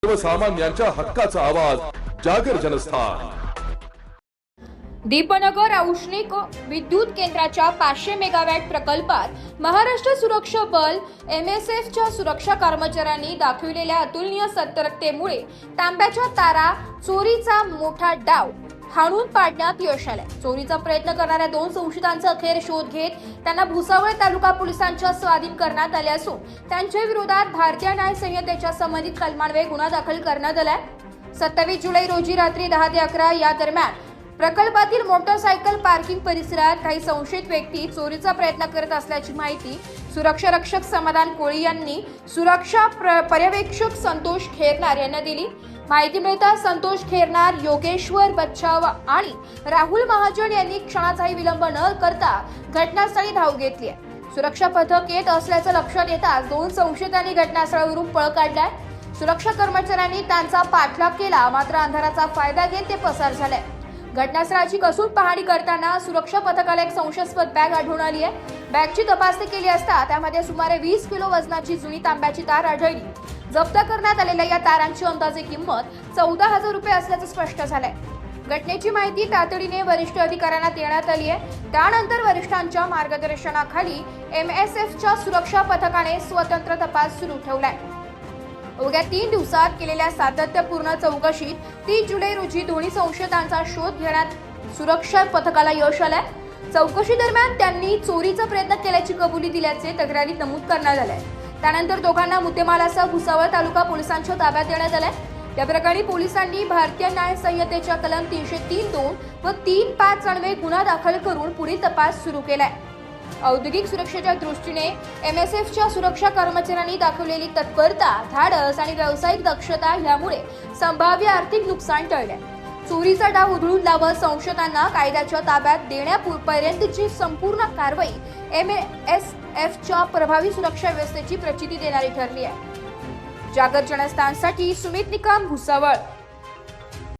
सर्वसामान्यांच्या हक्काचा आवाज जागर जनस्थान। दीपनगर औष्णिक विद्युत केंद्राच्या 500 मेगावॅट प्रकल्पात महाराष्ट्र सुरक्षा बल MSFच्या सुरक्षा कर्मचाऱ्यांनी दाखविलेल्या अतुलनीय सतर्कतेमुळे तांब्याच्या तारा चोरीचा मोठा डाव हाणून पाडण्यात यश आले। चोरीचा प्रयत्न करणाऱ्या 2 संशयितांचा अखेर शोध घेत त्यांना भुसावळ तालुका पोलिसांच्या स्वाधीन करण्यात आले असून त्यांच्या विरोधात भारतीय न्याय संहितेच्या संबंधित कलमान्वये गुन्हा दाखल करण्यात आला। 27 जुलै रोजी रात्री 10 ते 11 या दरम्यान प्रकल्पातील मोटरसायकल पार्किंग परिसरात काही संशयित व्यक्ती चोरीचा प्रयत्न करत असल्याची माहिती सुरक्षा रक्षक समाधान कोळी यांनी सुरक्षा पर्यवेक्षक संतोष खेरनार यांना दिली। माहिती मिळताच संतोष खेरनार, योगेश्वर बच्चाव आणि राहुल महाजन यांनी क्षणाचाही विलंब न करता घटनास्थळी धाव घेतली आहे। सुरक्षा पथक येत असल्याचं लक्षात येताच 2 संशयितांनी घटनास्थळावरून पळ काढलाय। सुरक्षा कर्मचाऱ्यांनी त्यांचा पाठलाग केला, मात्र अंधाराचा फायदा घेत ते पसार झाले। घटनास्थळाची कसून पाहणी करताना सुरक्षा पथकाला एक संशयास्पद बॅग आढळून आली आहे। बॅगची तपासणी केली असता त्यामध्ये सुमारे 20 किलो वजनाची जुनी तांब्याची तार आढळली। जप्त करण्यात आलेल्या या तारांची अंदाजे किंमत 14,000 रुपये असल्याचं स्पष्ट झालंय। घटनेची माहिती तातडीने वरिष्ठ अधिकाऱ्यांना देण्यात आली आहे। त्यानंतर वरिष्ठांच्या मार्गदर्शनाखाली MSFच्या सुरक्षा पथकाने स्वतंत्र तपास सुरू ठेवलाय। अवघ्या 3 दिवसात केलेल्या सातत्यपूर्ण चौकशीत 30 जुलै रोजी दोन्ही संशयितांचा शोध घेण्यात सुरक्षा पथकाला यश आलंय। चौकशी दरम्यान त्यांनी चोरीचा प्रयत्न केल्याची कबुली दिल्याचे तक्रारीत नमूद करण्यात आले। त्यानंतर दोघांना मुद्देमालासह भुसावळ तालुका पोलिसांच्या ताब्यात देण्यात आले। या प्रकरणी पोलिसांनी भारतीय न्याय संहितेच्या कलम 303(2) व 3(5) अन्वये गुन्हा दाखल करून पुढील तपास सुरू केलाय। औद्योगिक सुरक्षेच्या दृष्टीने MSFच्या सुरक्षा कर्मचाऱ्यांनी दाखवलेली तत्परता, धाडस आणि व्यावसायिक दक्षता यामुळे संभाव्य आर्थिक नुकसान टळले। चोरीचा डाव उधळून लावत संशयितांना कायद्याच्या ताब्यात देण्यापर्यंतची संपूर्ण कारवाई MSFच्या प्रभावी सुरक्षा व्यवस्थेची प्रचिती देणारी ठरली आहे। जागर जनस्थानसाठी सुमित निकम, भुसावळ।